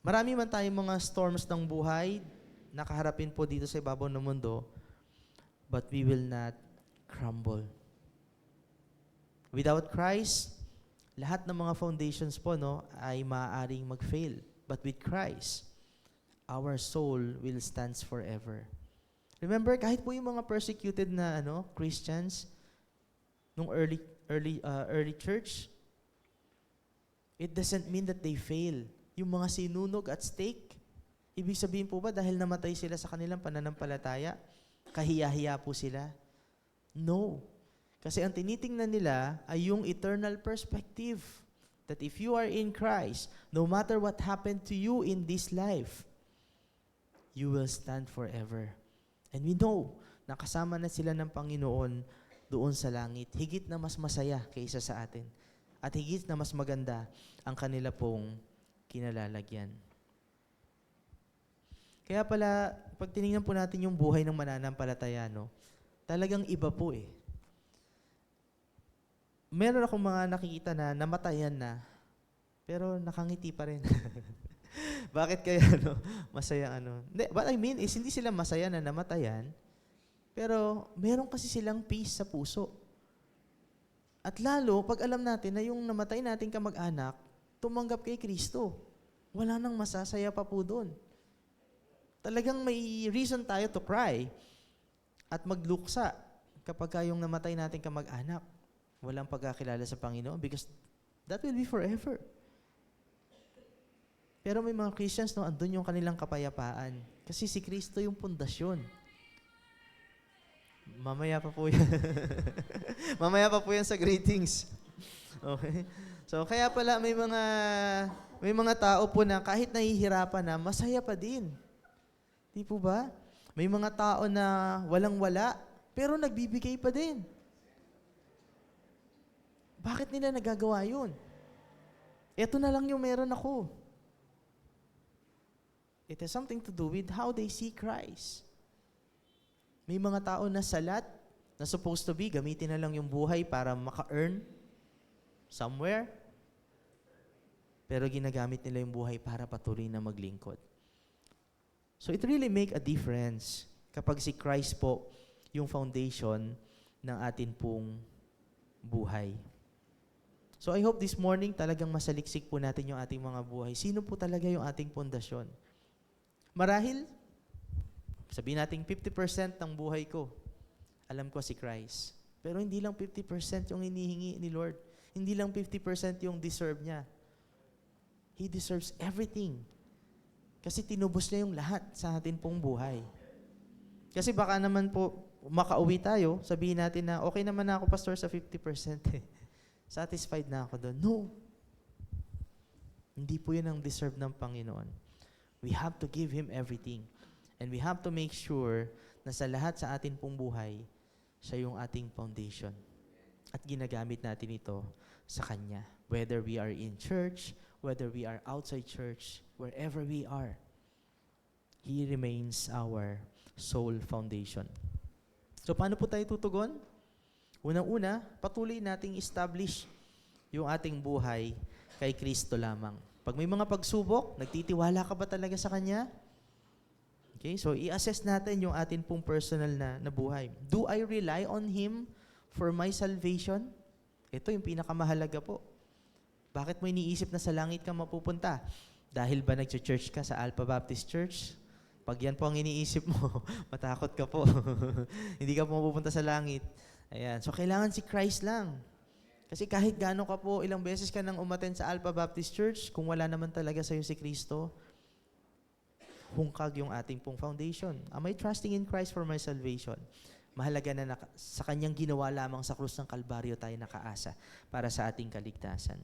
Marami man tayong mga storms ng buhay na kaharapin po dito sa ibabaw ng mundo, but we will not crumble. Without Christ, lahat ng mga foundations po ay maaaring mag-fail. But with Christ, our soul will stand forever. Remember, kahit po yung mga persecuted na Christians nung early church, it doesn't mean that they fail. Yung mga sinunog at stake, ibig sabihin po ba dahil namatay sila sa kanilang pananampalataya, kahiya-hiya po sila? No. Kasi ang tinitingnan nila ay yung eternal perspective. That if you are in Christ, no matter what happened to you in this life, you will stand forever. And we know na kasama na sila ng Panginoon doon sa langit. Higit na mas masaya kaysa sa atin. At higit na mas maganda ang kanila pong kinalalagyan. Kaya pala, pag tinignan po natin yung buhay ng mananampalataya, talagang iba po eh. Meron akong mga nakikita na namatayan na, pero nakangiti pa rin. Bakit kaya masaya What I mean is, hindi sila masaya na namatayan, pero meron kasi silang peace sa puso. At lalo, pag alam natin na yung namatay nating kamag-anak, tumanggap kay Kristo. Wala nang masasaya pa po doon. Talagang may reason tayo to cry at magluksa kapag yung namatay nating kamag-anak. Walang pagkakilala sa Panginoon because that will be forever. Pero may mga Christians, andun yung kanilang kapayapaan. Kasi si Kristo yung pundasyon. Mamaya pa po yan. Mamaya pa po yan sa greetings. Okay? So, kaya pala may mga tao po na kahit nahihirapan na, masaya pa din. Di po ba? May mga tao na walang-wala, pero nagbibigay pa din. Bakit nila nagagawa yun? Ito na lang yung meron ako. It has something to do with how they see Christ. May mga tao na salat, na supposed to be, gamitin na lang yung buhay para maka-earn somewhere, pero ginagamit nila yung buhay para patuloy na maglingkod. So it really make a difference kapag si Christ po yung foundation ng atin pong buhay. So I hope this morning talagang masaliksik po natin yung ating mga buhay. Sino po talaga yung ating pundasyon? Marahil, sabihin natin 50% ng buhay ko, alam ko si Christ. Pero hindi lang 50% yung hinihingi ni Lord. Hindi lang 50% yung deserve niya. He deserves everything. Kasi tinubos niya yung lahat sa atin pong buhay. Kasi baka naman po, makauwi tayo, sabihin natin na, okay naman na ako, Pastor, sa 50% eh. Satisfied na ako doon. No. Hindi po yun ang deserve ng Panginoon. We have to give Him everything. And we have to make sure na sa lahat sa atin pong buhay, Siya yung ating foundation. At ginagamit natin ito sa Kanya. Whether we are in church, whether we are outside church, wherever we are, He remains our sole foundation. So paano po tayo tutugon? Unang-una, patuloy nating establish yung ating buhay kay Kristo lamang. Pag may mga pagsubok, nagtitiwala ka ba talaga sa Kanya? Okay, so i-assess natin yung atin pong personal na buhay. Do I rely on Him for my salvation? Ito yung pinakamahalaga po. Bakit mo iniisip na sa langit ka mapupunta? Dahil ba nag-church ka sa Alpha Baptist Church? Pag yan po ang iniisip mo, matakot ka po. Hindi ka po mapupunta sa langit. Ayan. So kailangan si Christ lang. Kasi kahit gaano ka po, ilang beses ka nang umattend sa Alpha Baptist Church, kung wala naman talaga sa'yo si Kristo, hungkag yung ating pong foundation. Am I trusting in Christ for my salvation? Mahalaga na sa Kanyang ginawa lamang sa krus ng Kalbaryo tayo nakaasa para sa ating kaligtasan.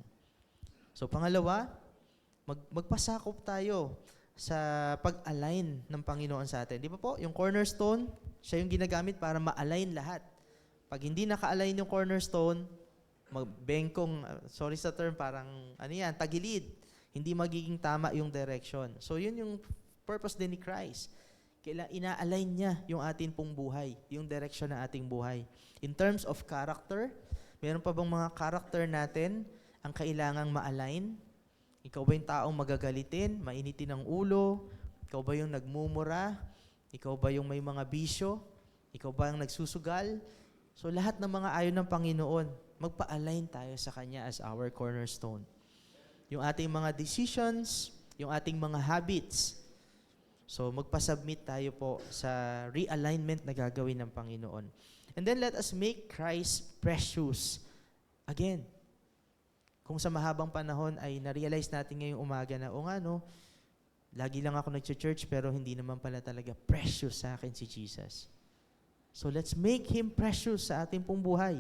So pangalawa, magpasakop tayo sa pag-align ng Panginoon sa atin. Di ba po, yung cornerstone, siya yung ginagamit para ma-align lahat. Pag hindi naka-align yung cornerstone, magbengkong, sorry sa term, parang tagilid. Hindi magiging tama yung direction. So yun yung purpose din ni Christ. Kailangan ina-align niya yung atin pong buhay, yung direction ng ating buhay. In terms of character, meron pa bang mga character natin ang kailangang ma-align? Ikaw ba yung taong magagalitin, mainitin ang ulo? Ikaw ba yung nagmumura? Ikaw ba yung may mga bisyo? Ikaw ba yung nagsusugal? So lahat ng mga ayon ng Panginoon, magpa-align tayo sa Kanya as our cornerstone. Yung ating mga decisions, yung ating mga habits. So magpa-submit tayo po sa realignment na gagawin ng Panginoon. And then let us make Christ precious. Again, kung sa mahabang panahon ay na-realize natin ngayong umaga na, lagi lang ako nag-church pero hindi naman pala talaga precious sa akin si Jesus. So let's make Him precious sa ating pong buhay.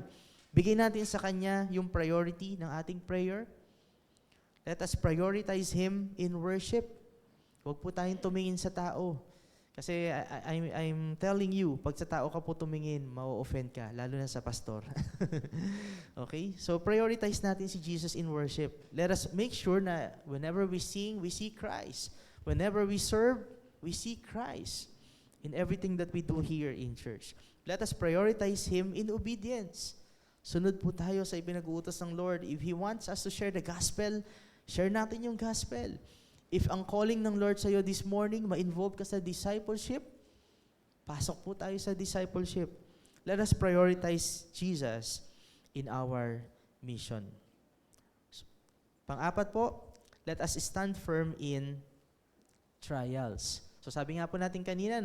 Bigay natin sa Kanya yung priority ng ating prayer. Let us prioritize Him in worship. Huwag po tayong tumingin sa tao. Kasi I'm telling you, pag sa tao ka po tumingin, ma-offend ka, lalo na sa pastor. Okay? So prioritize natin si Jesus in worship. Let us make sure na whenever we sing, we see Christ. Whenever we serve, we see Christ in everything that we do here in church. Let us prioritize Him in obedience. Sunod po tayo sa ipinag-uutos ng Lord. If He wants us to share the gospel, share natin yung gospel. If ang calling ng Lord sa'yo this morning, ma-involve ka sa discipleship, pasok po tayo sa discipleship. Let us prioritize Jesus in our mission. Pang-apat po, let us stand firm in trials. So sabi nga po natin kanina,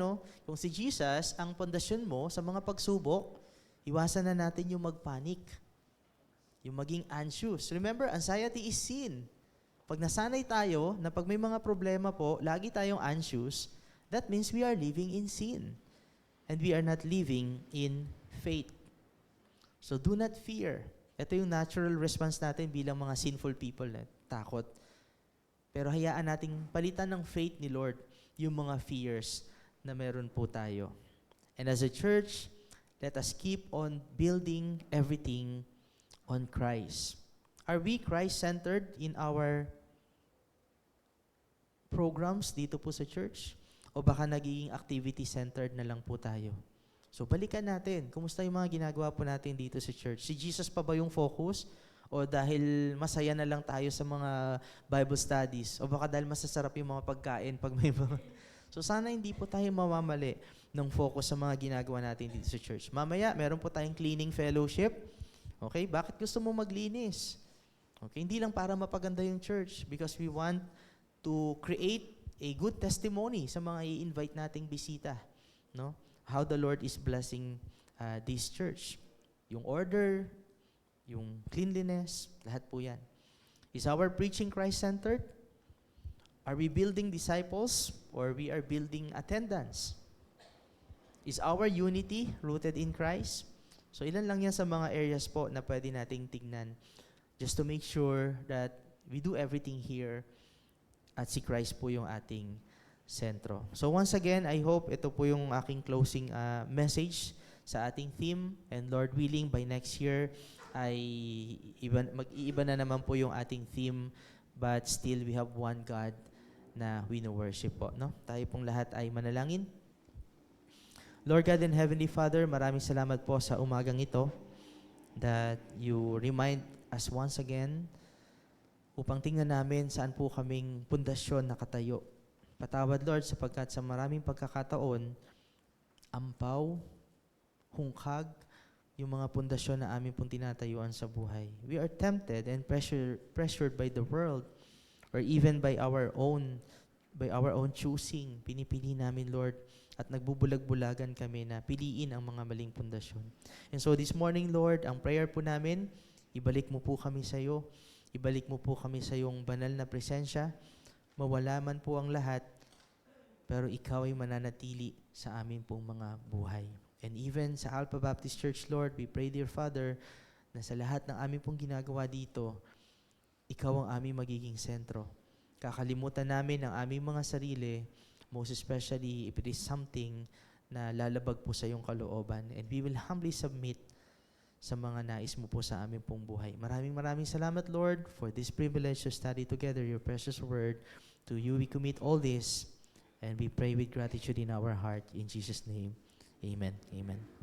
kung si Jesus ang pundasyon mo sa mga pagsubok, iwasan na natin yung mag-panic, yung maging anxious. Remember, anxiety is sin. Pag nasanay tayo na pag may mga problema po, lagi tayong anxious, that means we are living in sin. And we are not living in faith. So do not fear. Ito yung natural response natin bilang mga sinful people, takot. Pero hayaan nating palitan ng faith ni Lord yung mga fears na meron po tayo. And as a church, let us keep on building everything on Christ. Are we Christ-centered in our programs dito po sa church? O baka nagiging activity-centered na lang po tayo? So balikan natin. Kumusta yung mga ginagawa po natin dito sa church? Si Jesus pa ba yung focus? O dahil masaya na lang tayo sa mga Bible studies? O baka dahil masasarap yung mga pagkain pag may mga... So sana hindi po tayo mamamali ng focus sa mga ginagawa natin dito sa church. Mamaya, meron po tayong cleaning fellowship. Okay? Bakit gusto mo maglinis? Okay, hindi lang para mapaganda yung church because we want to create a good testimony sa mga i-invite nating bisita, how the Lord is blessing this church. Yung order, yung cleanliness, lahat po yan. Is our preaching Christ-centered? Are we building disciples or we are building attendance? Is our unity rooted in Christ? So ilan lang yan sa mga areas po na pwede nating tignan just to make sure that we do everything here at si Christ po yung ating sentro. So once again, I hope ito po yung aking closing message sa ating theme. And Lord willing, by next year ay mag-iiba na naman po yung ating theme, but still we have one God na wino-worship po. No? Tayo pong lahat ay manalangin. Lord God and Heavenly Father, maraming salamat po sa umagang ito that you remind us once again upang tingnan namin saan po kaming pundasyon nakatayo. Patawad, Lord, sapagkat sa maraming pagkakataon, ampaw, hungkag, yung mga pundasyon na amin pong tinatayuan sa buhay. We are tempted and pressured by the world or even by our own choosing. Pinipili namin, Lord, at nagbubulag-bulagan kami na piliin ang mga maling pundasyon. And so this morning, Lord, ang prayer po namin, ibalik mo po kami sa iyo. Ibalik mo po kami sa iyong banal na presensya. Mawala man po ang lahat, pero ikaw ay mananatili sa amin pong mga buhay. And even sa Alpha Baptist Church, Lord, we pray, dear Father, na sa lahat ng amin pong ginagawa dito, ikaw ang aming magiging sentro. Kakalimutan namin ang aming mga sarili, most especially if it is something na lalabag po sa iyong kalooban. And we will humbly submit sa mga nais mo po sa aming pong buhay. Maraming salamat, Lord, for this privilege to study together your precious word. To you we commit all this, and we pray with gratitude in our heart. In Jesus' name, amen. Amen.